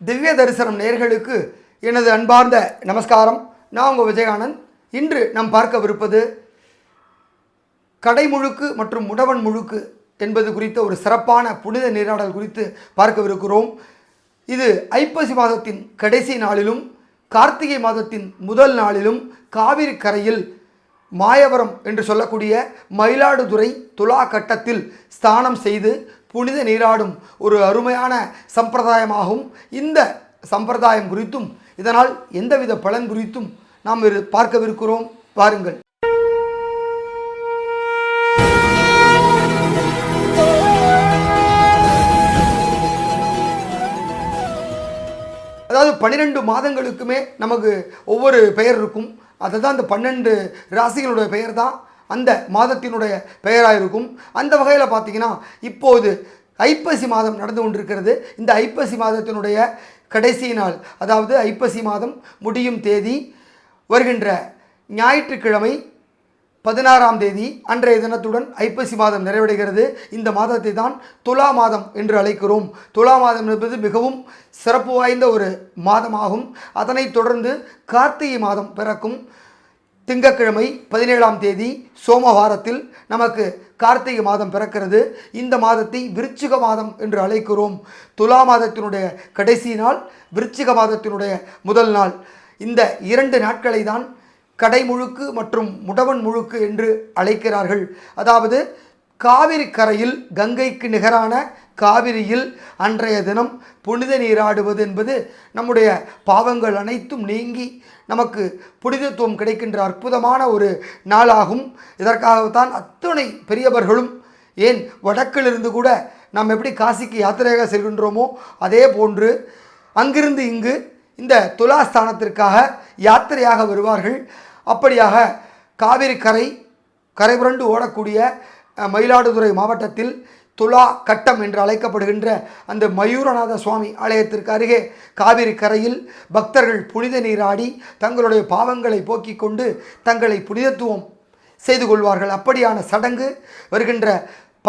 திவ்ய தரிசனம் நேயர்களுக்கு எனது அன்பார்ந்த நமஸ்காரம். நான் உங்கள் விஜயானந்த். இன்று நாம் பார்க்கவிருப்பது கடைமுழுக்கு மற்றும் முடவன் முழுக்கு என்பது குறித்த ஒரு சிறப்பான புனித நீராடல் குறித்து பார்க்கவிருக்கிறோம். இது ஐப்பசி மாதத்தின் கடைசி நாளிலும் கார்த்திகை மாதத்தின் முதல் நாளிலும் காவிரி கரையில் மாயவரம் என்று சொல்லக்கூடிய மயிலாடுதுறை துலா கட்டத்தில் ஸ்நானம் செய்து புனித நீராடும் ஒரு அருமையான சம்பிரதாயமாகும். இந்த சம்பிரதாயம் குறித்தும் இதனால் எந்தவித பலன் குறித்தும் நாம் பார்க்கவிருக்கிறோம். பாருங்கள். அதாவது 12 மாதங்களுக்குமே நமக்கு ஒவ்வொரு பெயர் இருக்கும். அதுதான் அந்த 12 ராசிகளுடைய பெயர் தான் அந்த மாதத்தினுடைய பெயராக இருக்கும். அந்த வகையில் பார்த்திங்கன்னா இப்போது ஐப்பசி மாதம் நடந்து கொண்டிருக்கிறது. இந்த ஐப்பசி மாதத்தினுடைய கடைசி நாள், அதாவது ஐப்பசி மாதம் முடியும் தேதி வருகின்ற ஞாயிற்றுக்கிழமை 16ஆம் தேதி அன்றைய தினத்துடன் ஐப்பசி மாதம் நிறைவடைகிறது. இந்த மாதத்தை தான் துலா மாதம் என்று அழைக்கிறோம். துலா மாதம் என்பது மிகவும் சிறப்பு வாய்ந்த ஒரு மாதமாகும். அதனைத் தொடர்ந்து கார்த்திகை மாதம் பிறக்கும். திங்கட்கிழமை 17ஆம் தேதி சோமவாரத்தில் நமக்கு கார்த்திகை மாதம் பிறக்கிறது. இந்த மாதத்தை விருச்சிக மாதம் என்று அழைக்கிறோம். துலா மாதத்தினுடைய கடைசி நாள், விருச்சிக மாதத்தினுடைய முதல் நாள். இந்த 2 நாட்களை தான் கடைமுழுக்கு மற்றும் முடவன் முழுக்கு என்று அழைக்கிறார்கள். அதாவது காவிரி கரையில் கங்கைக்கு நிகரான காவிரியில் அன்றைய தினம் புனித நீராடுவது என்பது நம்முடைய பாவங்கள் அனைத்தும் நீங்கி நமக்கு புனிதத்துவம் கிடைக்கின்ற அற்புதமான ஒரு நாளாகும். இதற்காகத்தான் அத்தனை பெரியவர்களும், ஏன் வடக்கிலிருந்து கூட நாம் எப்படி காசிக்கு யாத்திரையாக செல்கின்றோமோ அதே போன்று அங்கிருந்து இங்கு இந்த துலாஸ்தானத்திற்காக யாத்திரையாக வருவார்கள். அப்படியாக காவிரி கரை புரண்டு ஓடக்கூடிய மயிலாடுதுறை மாவட்டத்தில் துலா கட்டம் என்று அழைக்கப்படுகின்ற அந்த மயூரநாத சுவாமி ஆலயத்திற்கு அருகே காவிரி கரையில் பக்தர்கள் புனித நீராடி தங்களுடைய பாவங்களை போக்கிக் கொண்டு தங்களை புனிதத்துவம் செய்து கொள்வார்கள். அப்படியான சடங்கு வருகின்ற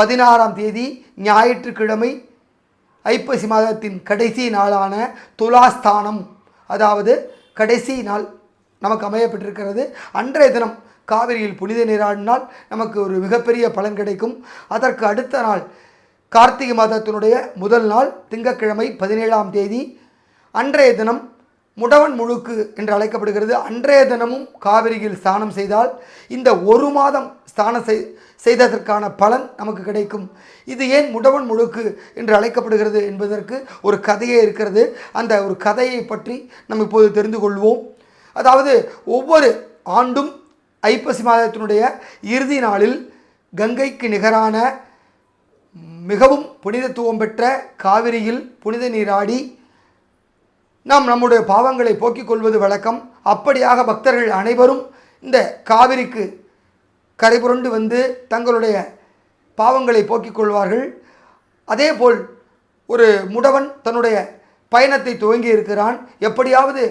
16ஆம் தேதி ஞாயிற்றுக்கிழமை ஐப்பசி மாதத்தின் கடைசி நாளான துலாஸ்தானம், அதாவது கடைசி நாள் நமக்கு அமையப்பட்டிருக்கிறது. அன்றைய தினம் காவிரியில் புனித நீராடினால் நமக்கு ஒரு மிகப்பெரிய பலன் கிடைக்கும். அதற்கு அடுத்த நாள் கார்த்திகை மாதத்தினுடைய முதல் நாள் திங்கட்கிழமை 17ஆம் தேதி அன்றைய தினம் முடவன் முழுக்கு என்று அழைக்கப்படுகிறது. அன்றைய தினமும் காவிரியில் ஸ்நானம் செய்தால் இந்த ஒரு மாதம் ஸ்நானம் செய்ததற்கான பலன் நமக்கு கிடைக்கும். இது ஏன் முடவன் முழுக்கு என்று அழைக்கப்படுகிறது என்பதற்கு ஒரு கதையே இருக்கிறது. அந்த ஒரு கதையை பற்றி நம்ம இப்போது தெரிந்து கொள்வோம். அதாவது ஒவ்வொரு ஆண்டும் ஐப்பசி மாதத்தினுடைய இறுதி நாளில் கங்கைக்கு நிகரான மிகவும் புனிதத்துவம் பெற்ற காவிரியில் புனித நீராடி நாம் நம்முடைய பாவங்களை போக்கிக் கொள்வது வழக்கம். அப்படியாக பக்தர்கள் அனைவரும் இந்த காவிரிக்கு கரைபுரண்டு வந்து தங்களுடைய பாவங்களை போக்கிக் கொள்வார்கள். அதேபோல் ஒரு முடவன் தன்னுடைய பயணத்தை துவங்கி இருக்கிறான். எப்படியாவது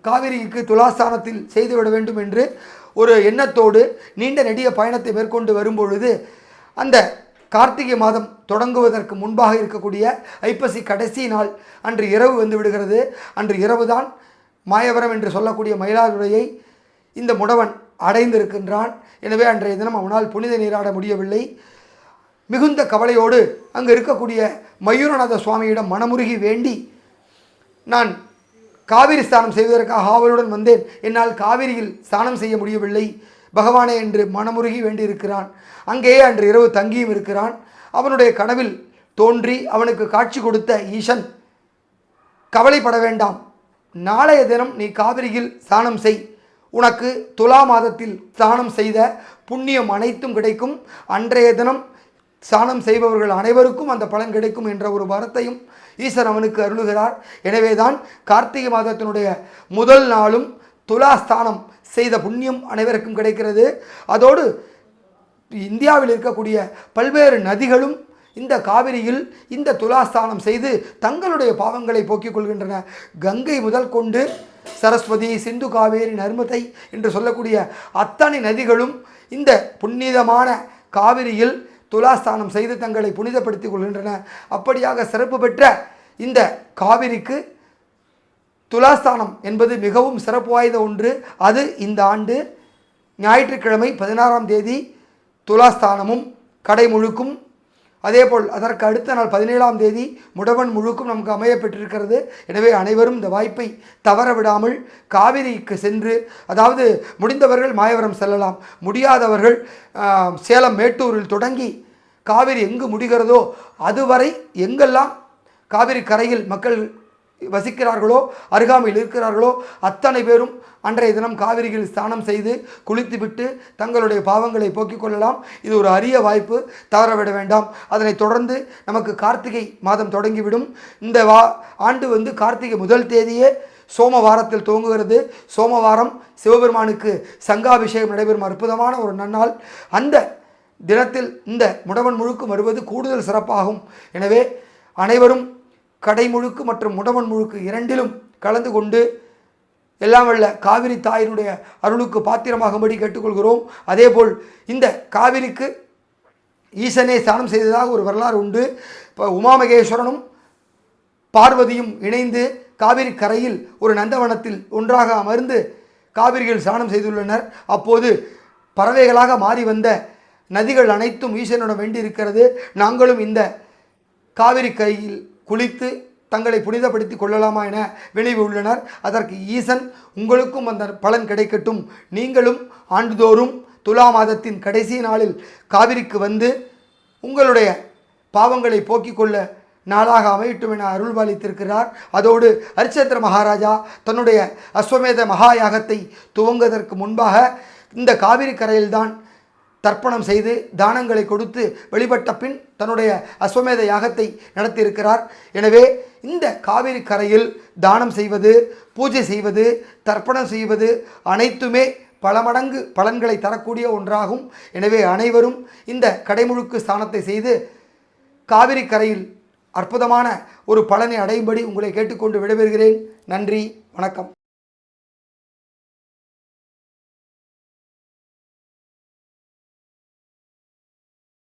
காவிரிக்கு துலாஸ்தானத்தில் செய்துவிட வேண்டும் என்று ஒரு எண்ணத்தோடு நீண்ட நெடிய பயணத்தை மேற்கொண்டு வரும்பொழுது அந்த கார்த்திகை மாதம் தொடங்குவதற்கு முன்பாக இருக்கக்கூடிய ஐப்பசி கடைசி நாள் அன்று இரவு வந்து விடுகிறது. அன்று இரவு தான் மாயவரம் என்று சொல்லக்கூடிய மயிலாடுதுறையை இந்த முடவன் அடைந்திருக்கின்றான். எனவே அன்றைய தினம் அவனால் புனித நீராட முடியவில்லை. மிகுந்த கவலையோடு அங்கு இருக்கக்கூடிய மயூரநாத சுவாமியிடம் மனமுருகி வேண்டி, நான் காவிரி ஸ்நானம் செய்வதற்காக ஆவலுடன் வந்தேன், என்னால் காவிரியில் ஸ்நானம் செய்ய முடியவில்லை பகவானே என்று மனமுருகி வேண்டியிருக்கிறான். அங்கேயே அன்று இரவு தங்கியும் இருக்கிறான். அவனுடைய கனவில் தோன்றி அவனுக்கு காட்சி கொடுத்த ஈசன், கவலைப்பட வேண்டாம், நாளைய தினம் நீ காவிரியில் ஸ்நானம் செய், உனக்கு துலா மாதத்தில் ஸ்நானம் செய்த புண்ணியம் அனைத்தும் கிடைக்கும், அன்றைய தினம் ஸ்நானம் செய்பவர்கள் அனைவருக்கும் அந்த பலன் கிடைக்கும் என்ற ஒரு வரத்தையும் ஈசன் அவனுக்கு அருளுகிறார். எனவேதான் கார்த்திகை மாதத்தினுடைய முதல் நாளும் துலாஸ்தானம் செய்த புண்ணியம் அனைவருக்கும் கிடைக்கிறது. அதோடு இந்தியாவில் இருக்கக்கூடிய பல்வேறு நதிகளும் இந்த காவிரியில் இந்த துலாஸ்தானம் செய்து தங்களுடைய பாவங்களை போக்கிக் கொள்கின்றன. கங்கை முதல் கொண்டு சரஸ்வதி, சிந்து, காவேரி, நர்மதை என்று சொல்லக்கூடிய அத்தனை நதிகளும் இந்த புனிதமான காவிரியில் துலாஸ்தானம் செய்து தங்களை புனிதப்படுத்திக் கொள்கின்றன. அப்படியாக சிறப்பு பெற்ற இந்த காவிரிக்கு துலாஸ்தானம் என்பது மிகவும் சிறப்பு வாய்ந்த ஒன்று. அது இந்த ஆண்டு ஞாயிற்றுக்கிழமை 16ஆம் தேதி துலாஸ்தானமும் கடை முழுக்கும், அதேபோல் அதற்கு அடுத்த நாள் 17ஆம் தேதி முடவன் முழுக்கும் நமக்கு அமைய பெற்றிருக்கிறது. எனவே அனைவரும் இந்த வாய்ப்பை தவற விடாமல் காவிரிக்கு சென்று, அதாவது முடிந்தவர்கள் மாயவரம் செல்லலாம், முடியாதவர்கள் சேலம் மேட்டூரில் தொடங்கி காவிரி எங்கு முடிகிறதோ அதுவரை எங்கெல்லாம் காவிரி கரையில் மக்கள் வசிக்கிறார்களோ அருகாமையில் இருக்கிறார்களோ அத்தனை பேரும் அன்றைய தினம் காவிரியில் ஸ்நானம் செய்து குளித்துவிட்டு தங்களுடைய பாவங்களை போக்கிக் கொள்ளலாம். இது ஒரு அரிய வாய்ப்பு, தவறவிட வேண்டாம். அதனைத் தொடர்ந்து நமக்கு கார்த்திகை மாதம் தொடங்கிவிடும். இந்த ஆண்டு கார்த்திகை முதல் தேதியே சோமவாரத்தில் துவங்குகிறது. சோமவாரம் சிவபெருமானுக்கு சங்காபிஷேகம் நடைபெறும் அற்புதமான ஒரு நன்னாள். அந்த தினத்தில் இந்த முடவன் முழுக்கு வருவது கூடுதல் சிறப்பாகும். எனவே அனைவரும் கடை முழுக்கு மற்றும் முடவன் முழுக்கு இரண்டிலும் கலந்து கொண்டு எல்லாம் வல்ல காவிரி தாயினுடைய அருளுக்கு பாத்திரமாகும்படி கேட்டுக்கொள்கிறோம். அதேபோல் இந்த காவிரிக்கு ஈசனே ஸ்நானம் செய்ததாக ஒரு வரலாறு உண்டு. இப்போ உமாமகேஸ்வரனும் பார்வதியும் இணைந்து காவிரி கரையில் ஒரு நந்தவனத்தில் ஒன்றாக அமர்ந்து காவிரியில் ஸ்நானம் செய்துள்ளனர். அப்போது பறவைகளாக மாறி வந்த நதிகள் அனைத்தும் ஈசனிடம் வேண்டியிருக்கிறது. நாங்களும் இந்த காவிரி கரையில் குளித்து தங்களை புனிதப்படுத்தி கொள்ளலாமா என வினவி உள்ளனர். அதற்கு ஈசன் உங்களுக்கும் அந்த பலன் கிடைக்கட்டும், நீங்களும் ஆண்டுதோறும் துலா மாதத்தின் கடைசி நாளில் காவிரிக்கு வந்து உங்களுடைய பாவங்களை போக்கிக் கொள்ள நாளாக அமையட்டும் என அருள்பாலித்திருக்கிறார். அதோடு ஹரிச்சந்திர மகாராஜா தன்னுடைய அஸ்வமேத மகா யாகத்தை துவங்குவதற்கு முன்பாக இந்த காவிரி கரையில்தான் தர்ப்பணம் செய்து தானங்களை கொடுத்து வழிபட்ட பின் தன்னுடைய அஸ்வமேத யாகத்தை நடத்தியிருக்கிறார். எனவே இந்த காவிரி கரையில் தானம் செய்வது, பூஜை செய்வது, தர்ப்பணம் செய்வது அனைத்துமே பல மடங்கு பலன்களை தரக்கூடிய ஒன்றாகும். எனவே அனைவரும் இந்த கடைமுழுக்கு ஸ்தானத்தை செய்து காவிரி கரையில் அற்புதமான ஒரு பலனை அடையும்படி உங்களை கேட்டுக்கொண்டு விடைபெறுகிறேன். நன்றி, வணக்கம்.